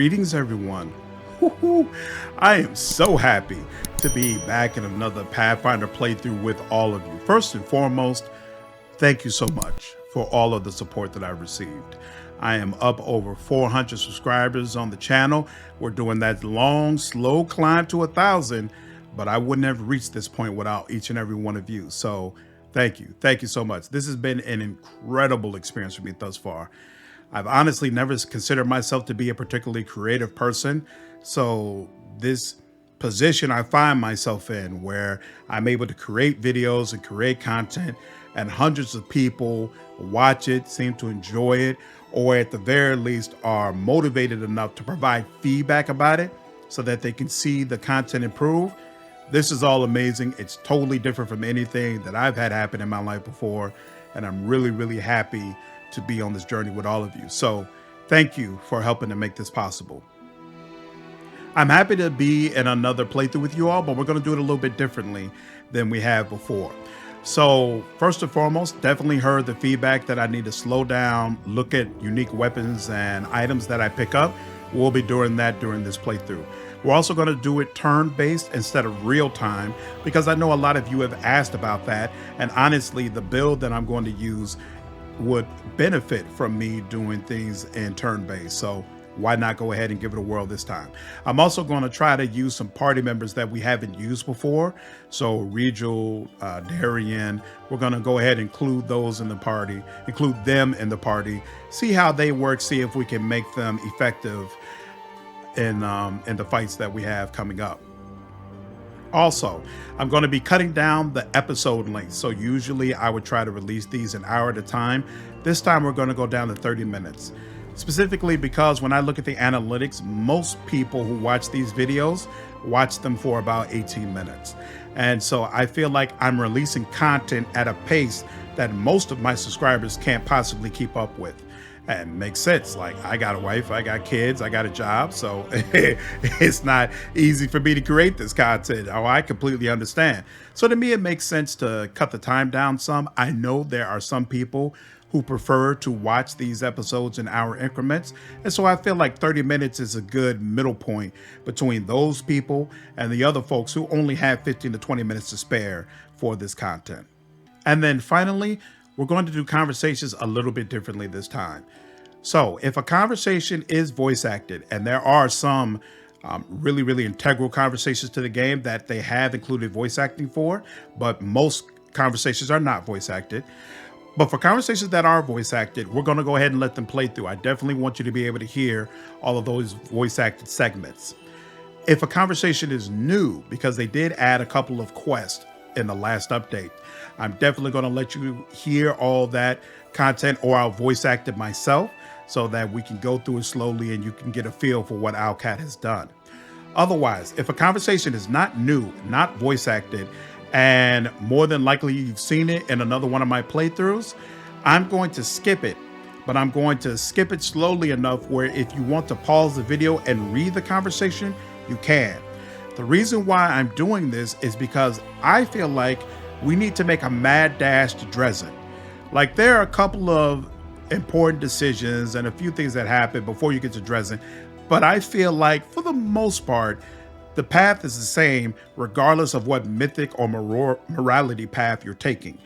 Greetings, everyone. Woo-hoo. I am so happy to be back in another Pathfinder playthrough with all of you. First and foremost, thank you so much for all of the support that I've received. I am up over 400 subscribers on the channel. We're doing that long, slow climb to 1,000, but I wouldn't have reached this point without each and every one of you. So thank you. Thank you so much. This has been an incredible experience for me thus far. I've honestly never considered myself to be a particularly creative person. So this position I find myself in, where I'm able to create videos and create content, and hundreds of people watch it, seem to enjoy it, or at the very least are motivated enough to provide feedback about it so that they can see the content improve. This is all amazing. It's totally different from anything that I've had happen in my life before. And I'm really, really happy to be on this journey with all of you. So thank you for helping to make this possible. I'm happy to be in another playthrough with you all, but we're going to do it a little bit differently than we have before. So first and foremost, definitely heard the feedback that I need to slow down, look at unique weapons and items that I pick up. We'll be doing that during this playthrough. We're also going to do it turn-based instead of real-time, because I know a lot of you have asked about that. And honestly, the build that I'm going to use would benefit from me doing things in turn-based. So why not go ahead and give it a whirl this time? I'm also going to try to use some party members that we haven't used before. So Areelu, Golarion, we're going to go ahead and include those in the party, include them in the party, see how they work, see if we can make them effective in the fights that we have coming up. Also, I'm going to be cutting down the episode length. So usually I would try to release these an hour at a time. This time we're going to go down to 30 minutes. Specifically because when I look at the analytics, most people who watch these videos watch them for about 18 minutes. And so I feel like I'm releasing content at a pace that most of my subscribers can't possibly keep up with. And makes sense. Like, I got a wife, I got kids, I got a job, so it's not easy for me to create this content. Oh, I completely understand. So to me, it makes sense to cut the time down some. I know there are some people who prefer to watch these episodes in hour increments. And so I feel like 30 minutes is a good middle point between those people and the other folks who only have 15 to 20 minutes to spare for this content. And then finally, we're going to do conversations a little bit differently this time. So if a conversation is voice acted, and there are some really, really integral conversations to the game that they have included voice acting for, but most conversations are not voice acted. But for conversations that are voice acted, we're going to go ahead and let them play through. I definitely want you to be able to hear all of those voice acted segments. If a conversation is new, because they did add a couple of quests in the last update, I'm definitely going to let you hear all that content, or I'll voice act it myself so that we can go through it slowly and you can get a feel for what Owlcat has done. Otherwise, if a conversation is not new, not voice acted, and more than likely you've seen it in another one of my playthroughs, I'm going to skip it, but I'm going to skip it slowly enough where if you want to pause the video and read the conversation, you can. The reason why I'm doing this is because I feel like we need to make a mad dash to Dresden. Like, there are a couple of important decisions and a few things that happen before you get to Dresden, but I feel like for the most part, the path is the same regardless of what mythic or morality path you're taking.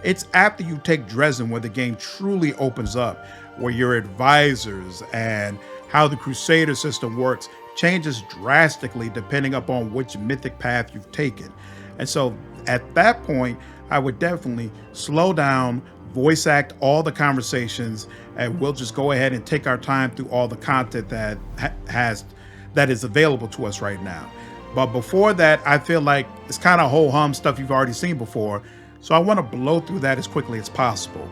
It's after you take Dresden where the game truly opens up, where your advisors and how the Crusader system works changes drastically depending upon which mythic path you've taken. And so at that point, I would definitely slow down, voice act all the conversations, and we'll just go ahead and take our time through all the content that is available to us right now. But before that, I feel like it's kind of ho-hum stuff you've already seen before. So I want to blow through that as quickly as possible.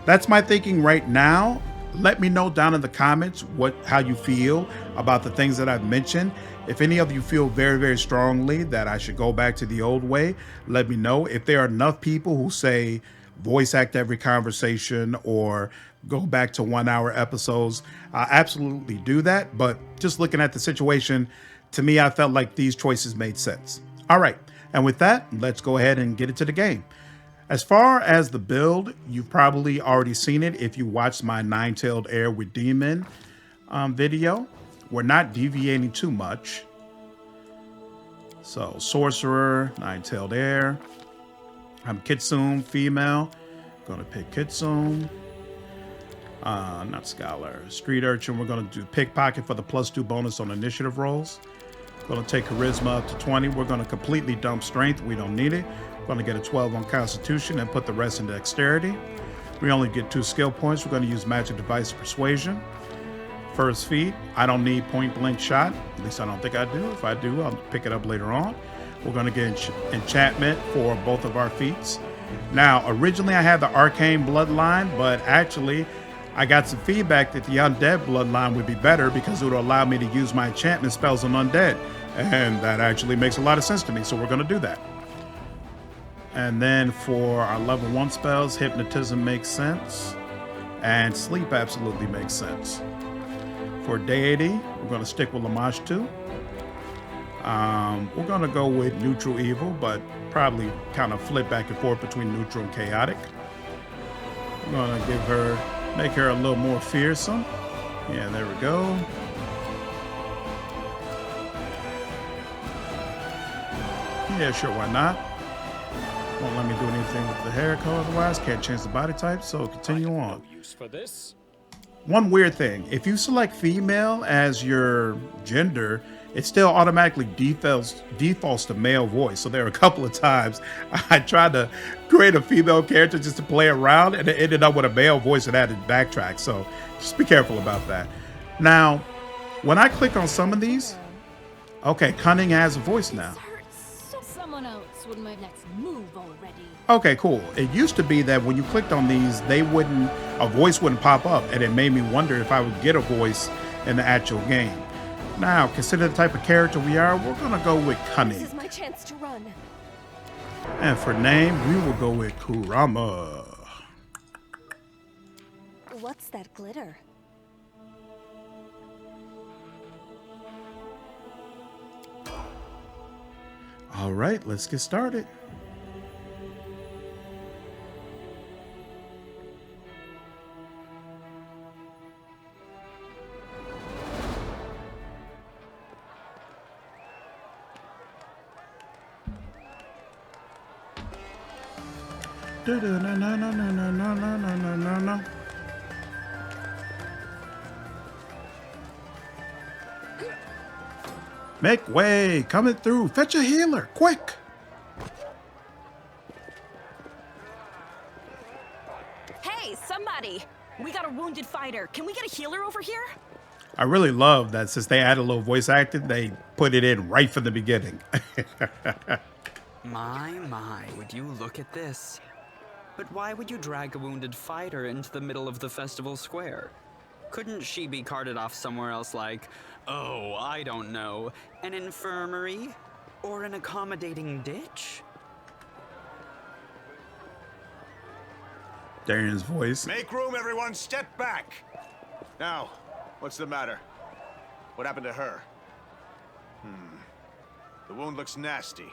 That's my thinking right now. Let me know down in the comments how you feel about the things that I've mentioned. If any of you feel very, very strongly that I should go back to the old way, let me know. If there are enough people who say voice act every conversation or go back to 1 hour episodes, I'll absolutely do that. But just looking at the situation, to me, I felt like these choices made sense. All right. And with that, let's go ahead and get into the game. As far as the build, you've probably already seen it if you watched my Nine-Tailed Heir with Demon video. We're not deviating too much. So, Sorcerer, Nine-Tailed Heir. I'm Kitsune, female. Gonna pick Kitsune. Not Scholar. Street Urchin, we're gonna do Pickpocket for the +2 bonus on initiative rolls. Gonna take Charisma up to 20. We're gonna completely dump Strength. We don't need it. Gonna get a 12 on Constitution and put the rest in Dexterity. We only get 2 skill points. We're gonna use Magic Device Persuasion. First feat, I don't need point blank shot. At least I don't think I do. If I do, I'll pick it up later on. We're gonna get enchantment for both of our feats. Now, originally I had the Arcane Bloodline, but actually I got some feedback that the Undead Bloodline would be better because it would allow me to use my enchantment spells on Undead. And that actually makes a lot of sense to me, so we're gonna do that. And then for our level 1 spells, Hypnotism makes sense, and Sleep absolutely makes sense. For Deity, we're gonna stick with Lamage 2. We're gonna go with Neutral Evil, but probably kind of flip back and forth between Neutral and Chaotic. We're gonna make her a little more fearsome. Yeah, there we go. Yeah, sure, why not? Won't let me do anything with the hair color otherwise. Can't change the body type, so continue on. No use for this. One weird thing, if you select female as your gender, it still automatically defaults to male voice. So there are a couple of times I tried to create a female character just to play around, and it ended up with a male voice and had to backtrack. So just be careful about that. Now, when I click on some of these, okay, Cunning has a voice now. Someone else would my next move already. Okay, cool. It used to be that when you clicked on these, a voice wouldn't pop up, and it made me wonder if I would get a voice in the actual game. Now, consider the type of character we are. We're gonna go with Cunning. This is my chance to run. And for name, we will go with Kurama. What's that glitter? All right, let's get started. No. Make way, coming through. Fetch a healer, quick. Hey, somebody! We got a wounded fighter. Can we get a healer over here? I really love that since they added a little voice acting, they put it in right from the beginning. My, would you look at this? But why would you drag a wounded fighter into the middle of the festival square? Couldn't she be carted off somewhere else like, oh, I don't know, an infirmary? Or an accommodating ditch? Darian's voice. Make room, everyone, step back! Now, what's the matter? What happened to her? The wound looks nasty.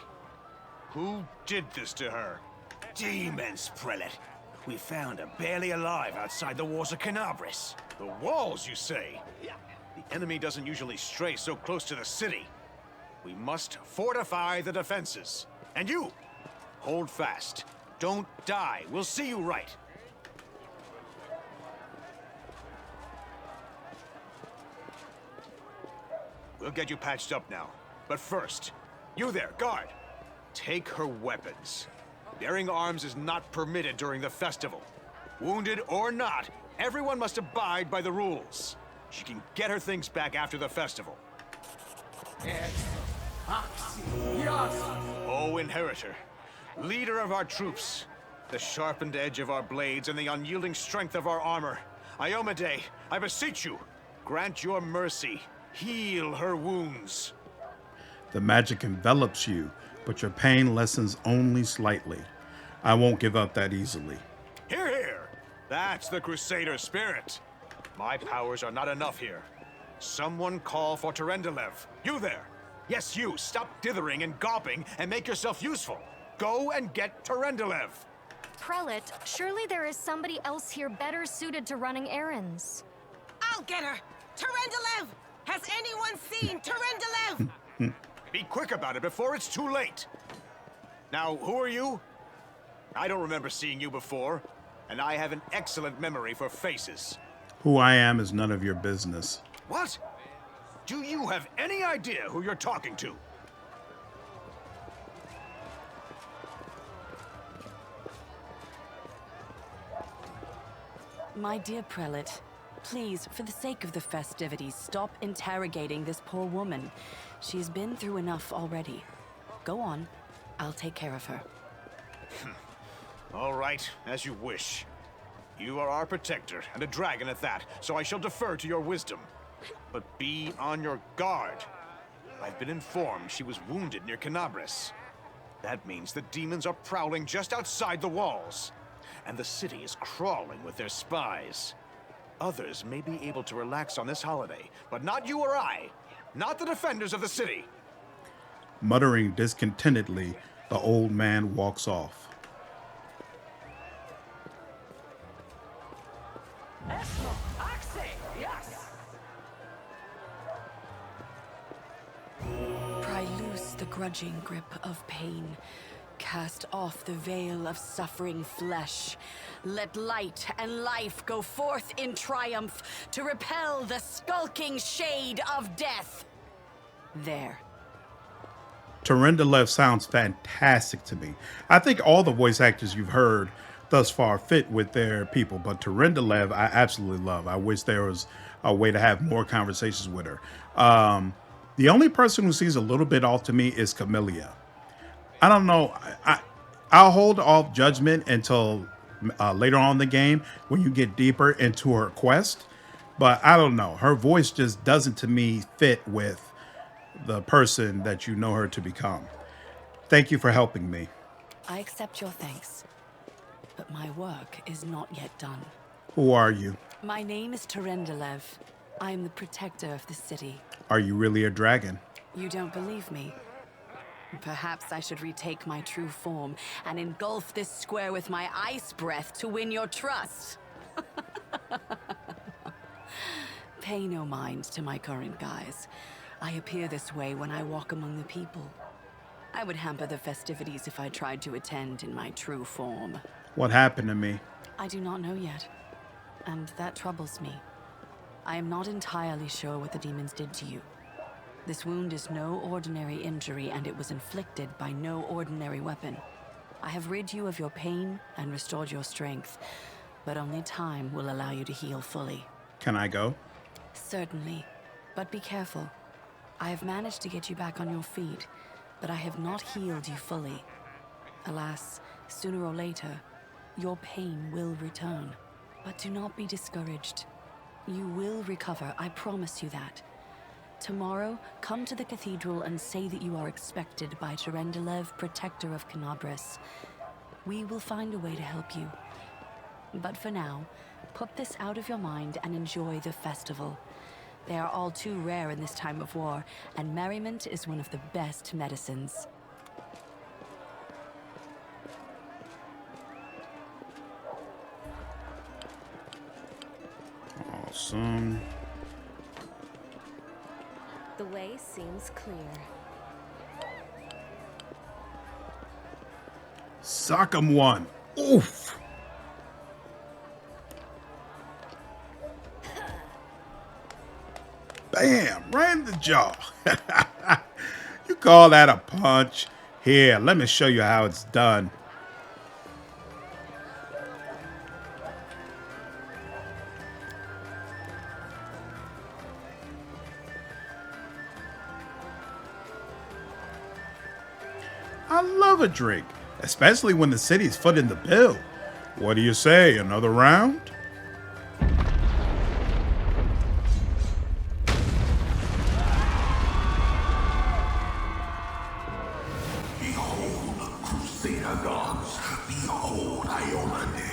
Who did this to her? Demons, Prelate. We found her barely alive outside the walls of Canabris. The walls, you say? The enemy doesn't usually stray so close to the city. We must fortify the defenses. And you, hold fast. Don't die. We'll see you right. We'll get you patched up now. But first, you there, guard. Take her weapons. Bearing arms is not permitted during the festival. Wounded or not, everyone must abide by the rules. She can get her things back after the festival. O Inheritor, leader of our troops, the sharpened edge of our blades and the unyielding strength of our armor, Iomade, I beseech you, grant your mercy. Heal her wounds. The magic envelops you, but your pain lessens only slightly. I won't give up that easily. Hear, hear! That's the Crusader spirit. My powers are not enough here. Someone call for Terendelev. You there! Yes, you! Stop dithering and gawping and make yourself useful. Go and get Terendelev. Prelate, surely there is somebody else here better suited to running errands. I'll get her! Terendelev! Has anyone seen Terendelev? Be quick about it before it's too late. Now, who are you? I don't remember seeing you before, and I have an excellent memory for faces. Who I am is none of your business. What? Do you have any idea who you're talking to? My dear prelate, please, for the sake of the festivities, stop interrogating this poor woman. She's been through enough already. Go on. I'll take care of her. All right, as you wish. You are our protector, and a dragon at that, so I shall defer to your wisdom. But be on your guard. I've been informed she was wounded near Canabris. That means the demons are prowling just outside the walls, and the city is crawling with their spies. Others may be able to relax on this holiday, but not you or I. Not the defenders of the city. Muttering discontentedly, the old man walks off. Pry loose the grudging grip of pain. Cast off the veil of suffering flesh. Let light and life go forth in triumph to repel the skulking shade of death. There. Terendelev sounds fantastic to me. I think all the voice actors you've heard thus far fit with their people, but Terendelev I absolutely love. I wish there was a way to have more conversations with her. The only person who seems a little bit off to me is Camellia. I don't know. I'll hold off judgment until later on in the game when you get deeper into her quest. But I don't know. Her voice just doesn't, to me, fit with the person that you know her to become. Thank you for helping me. I accept your thanks. But my work is not yet done. Who are you? My name is Terendelev. I am the protector of the city. Are you really a dragon? You don't believe me? Perhaps I should retake my true form and engulf this square with my ice breath to win your trust. Pay no mind to my current guise. I appear this way when I walk among the people. I would hamper the festivities if I tried to attend in my true form. What happened to me? I do not know yet, and that troubles me. I am not entirely sure what the demons did to you. This wound is no ordinary injury, and it was inflicted by no ordinary weapon. I have rid you of your pain and restored your strength, but only time will allow you to heal fully. Can I go? Certainly, but be careful. I have managed to get you back on your feet, but I have not healed you fully. Alas, sooner or later, your pain will return. But do not be discouraged. You will recover, I promise you that. Tomorrow, come to the cathedral and say that you are expected by Terendelev, protector of Canabris. We will find a way to help you. But for now, put this out of your mind and enjoy the festival. They are all too rare in this time of war, and merriment is one of the best medicines. Awesome. The way seems clear. Sock 'em one. Oof. Bam, right in the jaw. You call that a punch? Here, let me show you how it's done. I love a drink, especially when the city's footing the bill. What do you say, another round? Behold, Crusader gods, behold Iolande,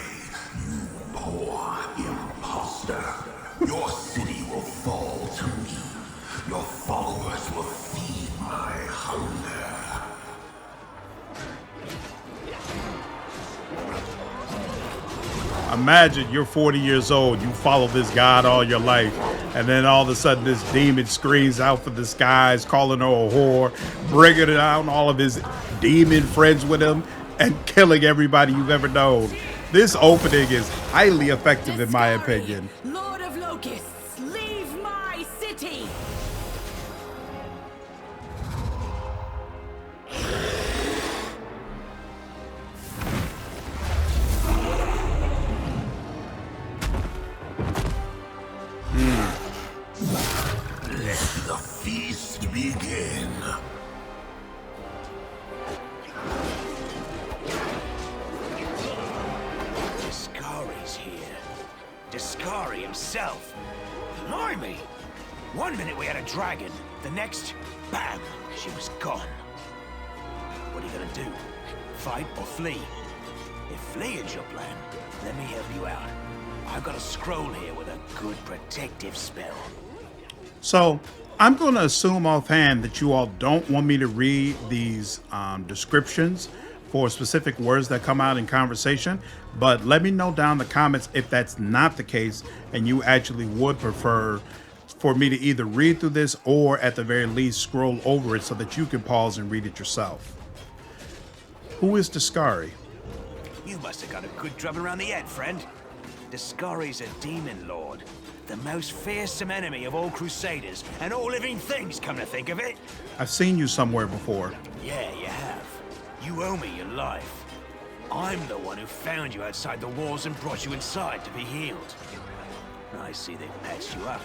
you poor imposter. Your city will fall to me. Your followers will feed my hunger. Imagine you're 40 years old, you follow this god all your life, and then all of a sudden this demon screams out from the skies, calling her a whore, bringing down all of his demon friends with him, and killing everybody you've ever known. This opening is highly effective in my opinion. Lord of Locusts, leave my city! Let the feast begin. Deskari's here. Deskari himself. Blimey! One minute we had a dragon, the next, bam, she was gone. What are you gonna do? Fight or flee? If fleeing's your plan, let me help you out. I've got a scroll here with a good protective spell. So I'm going to assume offhand that you all don't want me to read these descriptions for specific words that come out in conversation, but let me know down in the comments if that's not the case and you actually would prefer for me to either read through this or at the very least scroll over it so that you can pause and read it yourself. Who is Deskari? You must have got a good drubbing around the head, friend. Deskari's a demon lord, the most fearsome enemy of all crusaders and all living things, come to think of it. I've seen you somewhere before. Yeah, you have. You owe me your life. I'm the one who found you outside the walls and brought you inside to be healed. I see they patched you up.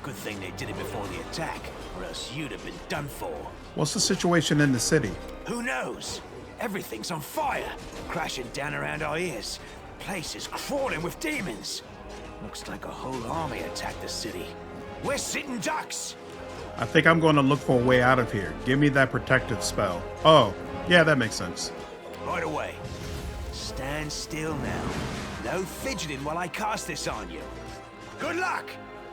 Good thing they did it before the attack, or else you'd have been done for. What's the situation in the city? Who knows? Everything's on fire, crashing down around our ears. Place is crawling with demons. Looks like a whole army attacked the city. We're sitting ducks. I think I'm going to look for a way out of here. Give me that protective spell. Oh, yeah, that makes sense. Right away. Stand still now. No fidgeting while I cast this on you. Good luck.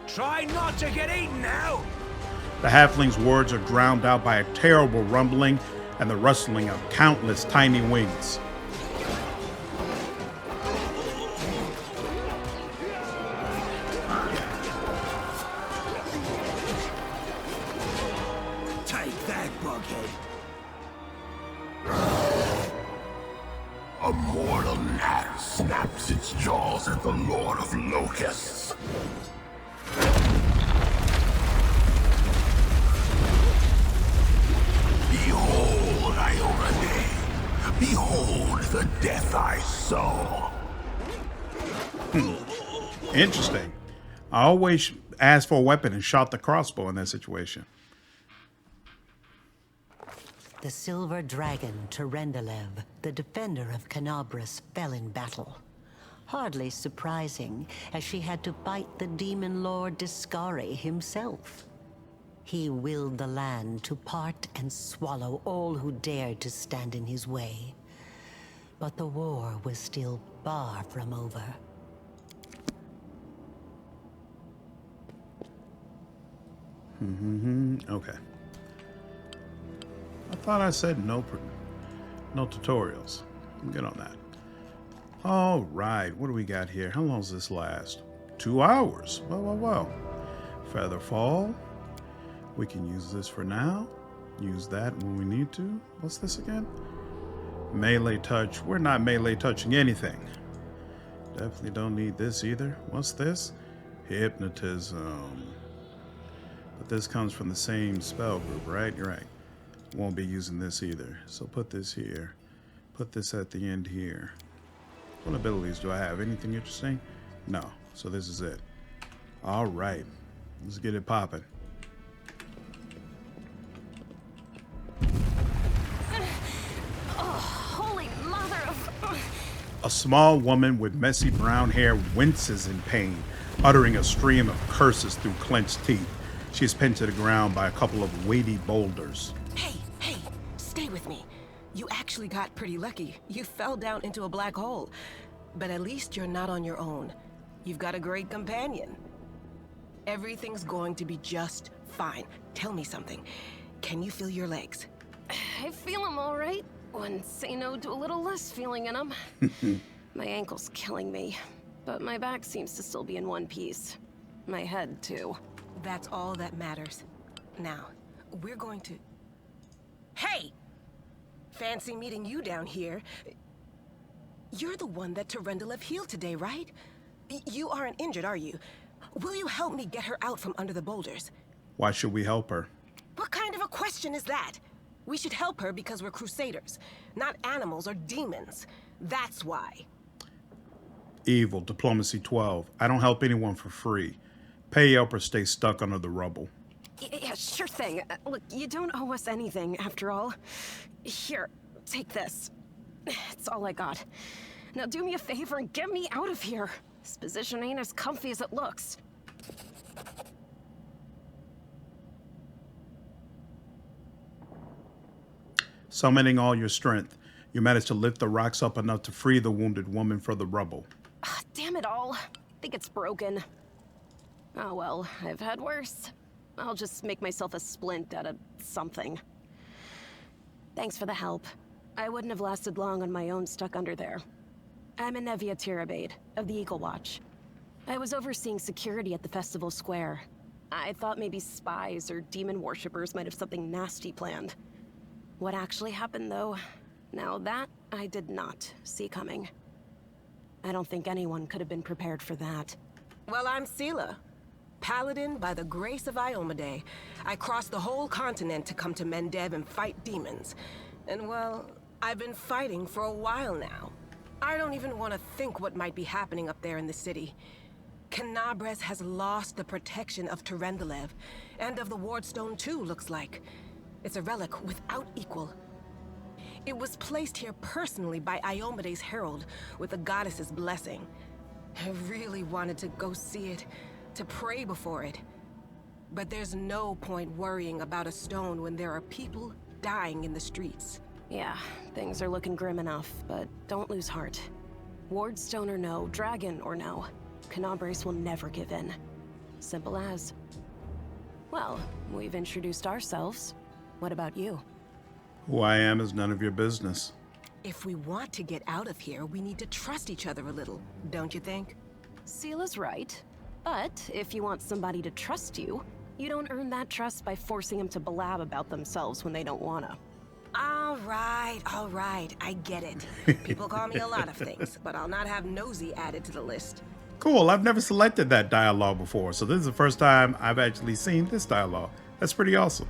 Try not to get eaten now. The halfling's words are drowned out by a terrible rumbling and the rustling of countless tiny wings. Take that, bughead. A mortal gnat snaps its jaws at the Lord of Locusts. Behold, Ione. Behold the death I sow. Interesting. I always asked for a weapon and shot the crossbow in that situation. The silver dragon Terendelev, the defender of Canabras, fell in battle. Hardly surprising, as she had to fight the demon lord Deskari himself. He willed the land to part and swallow all who dared to stand in his way. But the war was still far from over. Okay. I thought I said no tutorials. I'm good on that. All right, what do we got here? How long does this last? 2 hours. Well. Feather fall. We can use this for now. Use that when we need to. What's this again? Melee touch. We're not melee touching anything. Definitely don't need this either. What's this? Hypnotism. But this comes from the same spell group, right? You're right. Won't be using this either. So put this here. Put this at the end here. What abilities do I have? Anything interesting? No. So this is it. All right. Let's get it popping. Holy mother of... A small woman with messy brown hair winces in pain, uttering a stream of curses through clenched teeth. She is pinned to the ground by a couple of weighty boulders. Hey, stay with me. You actually got pretty lucky. You fell down into a black hole. But at least you're not on your own. You've got a great companion. Everything's going to be just fine. Tell me something. Can you feel your legs? I feel them all right. Wouldn't say no to a little less feeling in them. My ankle's killing me. but my back seems to still be in one piece. My head, too. That's all that matters. Now, we're going to... Hey! Fancy meeting you down here. You're the one that Terendelev healed today, right? You aren't injured, are you? Will you help me get her out from under the boulders? Why should we help her? What kind of a question is that? We should help her because we're crusaders, not animals or demons. That's why. Evil, diplomacy 12. I don't help anyone for free. Pay up or stay stuck under the rubble. Yeah, sure thing. Look, you don't owe us anything, after all. Here, take this. It's all I got. Now do me a favor and get me out of here. This position ain't as comfy as it looks. Summoning all your strength, you managed to lift the rocks up enough to free the wounded woman from the rubble. Damn it all. I think it's broken. Oh well, I've had worse. I'll just make myself a splint out of something. Thanks for the help. I wouldn't have lasted long on my own stuck under there. I'm Anevia Tirabade, of the Eagle Watch. I was overseeing security at the festival square. I thought maybe spies or demon worshippers might have something nasty planned. What actually happened, though, now that I did not see coming. I don't think anyone could have been prepared for that. Well, I'm Seelah. Paladin by the grace of Iomade. I crossed the whole continent to come to Mendev and fight demons. And well, I've been fighting for a while now. I don't even want to think what might be happening up there in the city. Canabres has lost the protection of Terendelev, and of the Wardstone too, looks like. It's a relic without equal. It was placed here personally by Iomade's herald, with the goddess's blessing. I really wanted to go see it, to pray before it. But there's no point worrying about a stone when there are people dying in the streets. Yeah, things are looking grim enough, but don't lose heart. Wardstone or no, dragon or no, Canabres will never give in. Simple as. Well, we've introduced ourselves. What about you? Who I am is none of your business. If we want to get out of here, we need to trust each other a little, don't you think? Seelah's right. But if you want somebody to trust you, you don't earn that trust by forcing them to blab about themselves when they don't wanna. All right, I get it. People call me a lot of things, but I'll not have nosy added to the list. Cool, I've never selected that dialogue before, so this is the first time I've actually seen this dialogue. That's pretty awesome.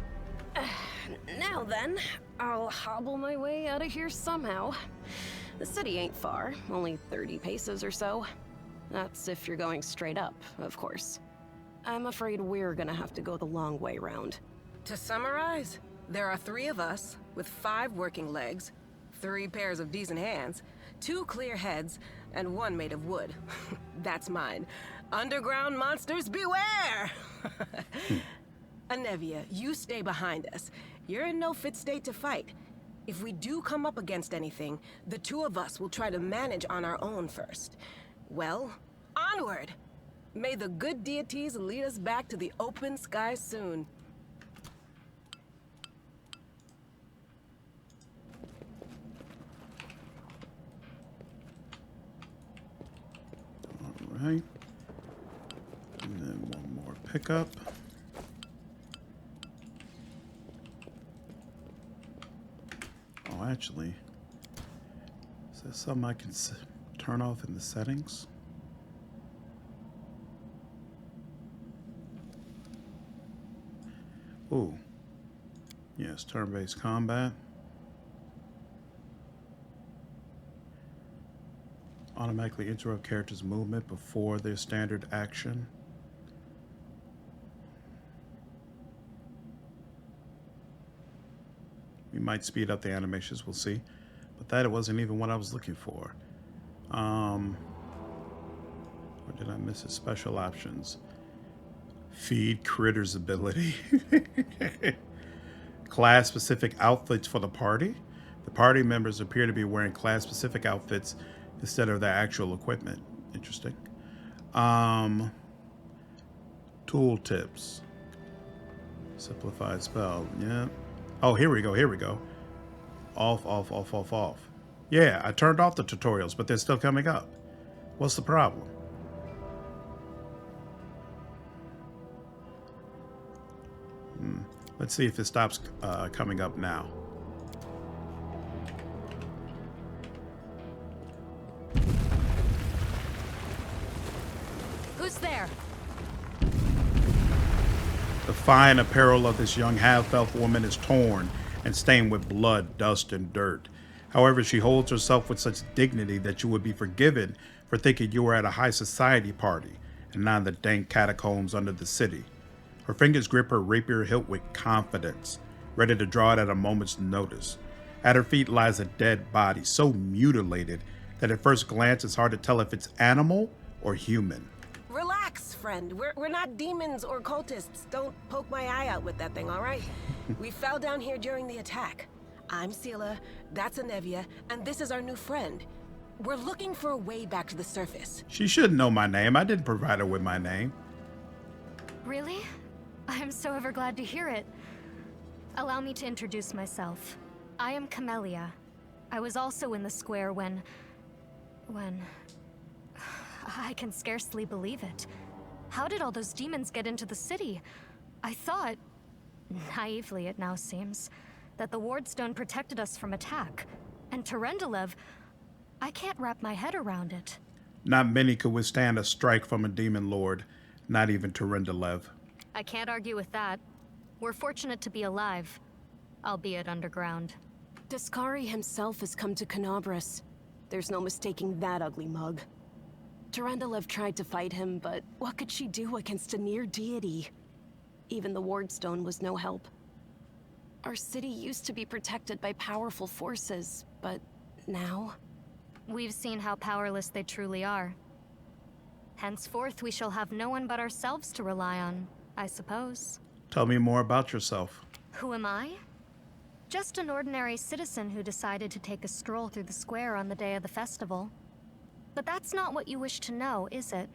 Now then, I'll hobble my way out of here somehow. The city ain't far, only 30 paces or so. That's if you're going straight up, of course. I'm afraid we're gonna have to go the long way round. To summarize, there are 3 of us, with 5 working legs, 3 pairs of decent hands, 2 clear heads, and 1 made of wood. That's mine. Underground monsters beware! Anevia, you stay behind us. You're in no fit state to fight. If we do come up against anything, the 2 of us will try to manage on our own first. Well, onward! May the good deities lead us back to the open sky soon. All right. And then 1 more pickup. Oh, actually, is there something I can turn off in the settings? Ooh. Yes, turn-based combat. Automatically interrupt characters' movement before their standard action. We might speed up the animations, we'll see. But that wasn't even what I was looking for. Or did I miss it? Special options. Feed critters ability. Class-specific outfits for the party. The party members appear to be wearing class-specific outfits instead of their actual equipment. Interesting. Tool tips. Simplified spell. Yeah. Oh, here we go. Off. Yeah, I turned off the tutorials, but they're still coming up. What's the problem? Let's see if it stops coming up now. Who's there? The fine apparel of this young half-elf woman is torn and stained with blood, dust, and dirt. However, she holds herself with such dignity that you would be forgiven for thinking you were at a high society party and not in the dank catacombs under the city. Her fingers grip her rapier hilt with confidence, ready to draw it at a moment's notice. At her feet lies a dead body, so mutilated that at first glance it's hard to tell if it's animal or human. Relax, friend. We're not demons or cultists. Don't poke my eye out with that thing, all right? We fell down here during the attack. I'm Seelah, that's Anevia, and this is our new friend. We're looking for a way back to the surface. She should know my name. I didn't provide her with my name. Really? I'm so ever glad to hear it. Allow me to introduce myself. I am Camellia. I was also in the square when... I can scarcely believe it. How did all those demons get into the city? I thought, naively it now seems, that the Wardstone protected us from attack. And Terendelev, I can't wrap my head around it. Not many could withstand a strike from a demon lord, not even Terendelev. I can't argue with that. We're fortunate to be alive, albeit underground. Deskari himself has come to Canabras. There's no mistaking that ugly mug. Terendelev tried to fight him, but what could she do against a near deity? Even the Wardstone was no help. Our city used to be protected by powerful forces, but now... We've seen how powerless they truly are. Henceforth, we shall have no one but ourselves to rely on, I suppose. Tell me more about yourself. Who am I? Just an ordinary citizen who decided to take a stroll through the square on the day of the festival. But that's not what you wish to know, is it?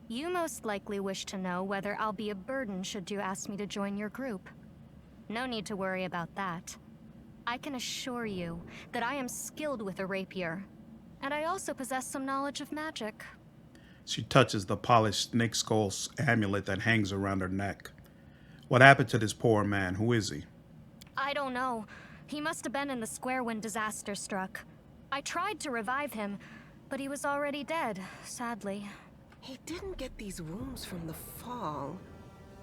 You most likely wish to know whether I'll be a burden should you ask me to join your group. No need to worry about that. I can assure you that I am skilled with a rapier, and I also possess some knowledge of magic. She touches the polished snake skull amulet that hangs around her neck. What happened to this poor man? Who is he? I don't know. He must have been in the square when disaster struck. I tried to revive him, but he was already dead, sadly. He didn't get these wounds from the fall.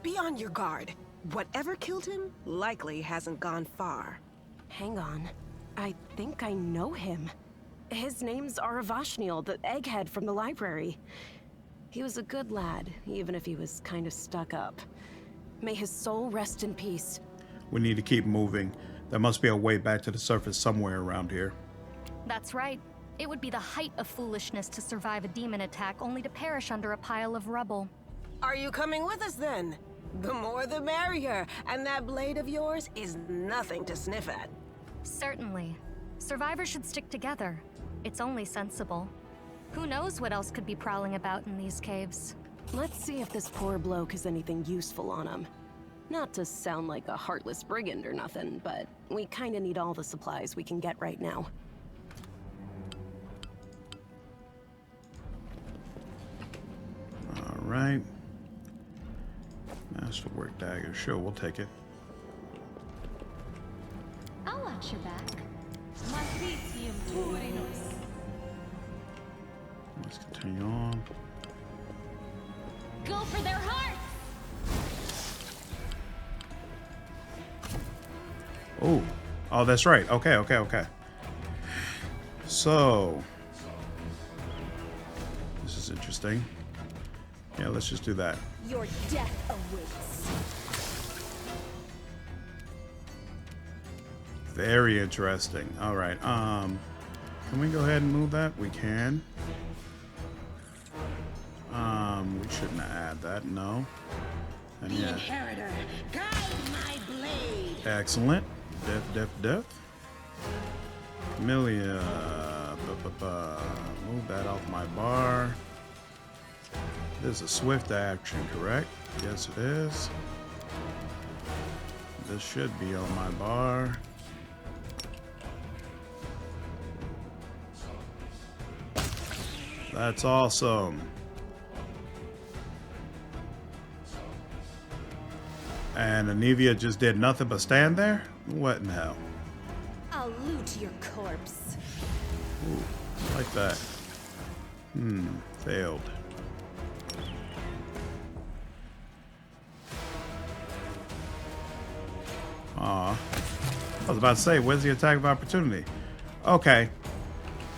Be on your guard. Whatever killed him likely hasn't gone far. Hang on. I think I know him. His name's Aravashniel, the egghead from the library. He was a good lad, even if he was kind of stuck up. May his soul rest in peace. We need to keep moving. There must be a way back to the surface somewhere around here. That's right. It would be the height of foolishness to survive a demon attack only to perish under a pile of rubble. Are you coming with us then? The more the merrier, and that blade of yours is nothing to sniff at. Certainly. Survivors should stick together. It's only sensible. Who knows what else could be prowling about in these caves? Let's see if this poor bloke has anything useful on him. Not to sound like a heartless brigand or nothing, but we kinda need all the supplies we can get right now. Alright. Masterwork dagger. Sure, we'll take it. I'll watch your back. Let's continue on. Go for their hearts! Oh, that's right. Okay. So, this is interesting. Yeah, let's just do that. Your death awaits. Very interesting. All right. Can we go ahead and move that? We can. We shouldn't add that. No. And yeah. Inheritor, guide my blade. Excellent. Def. Camellia. Move that off my bar. This is a swift action, correct? Yes, it is. This should be on my bar. That's awesome. And Anivia just did nothing but stand there? What in the hell? I'll loot your corpse. Ooh, like that. Failed. Aw. I was about to say, where's the attack of opportunity? Okay.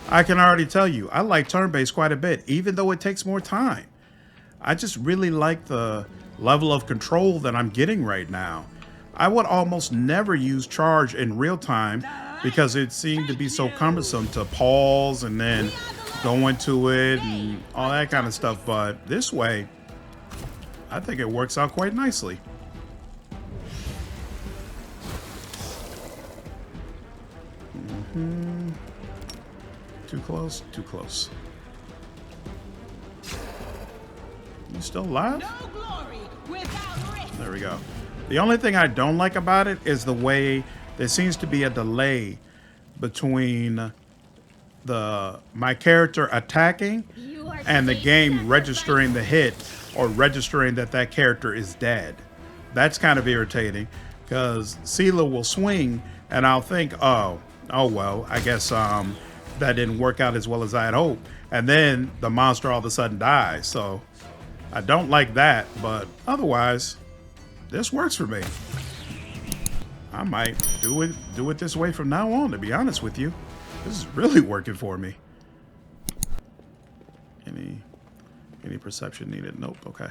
I can already tell you, I like turn-based quite a bit, even though it takes more time. I just really like the level of control that I'm getting right now. I would almost never use charge in real time because it seemed to be so cumbersome to pause and then go into it and all that kind of stuff. But this way, I think it works out quite nicely. Too close, too close. You still alive? There we go. The only thing I don't like about it is the way there seems to be a delay between my character attacking and the game registering the hit or registering that that character is dead. That's kind of irritating because Seelah will swing and I'll think, oh well, I guess that didn't work out as well as I had hoped. And then the monster all of a sudden dies. So I don't like that, but otherwise, this works for me. I might do it this way from now on, to be honest with you. This is really working for me. Any perception needed? Nope. Okay.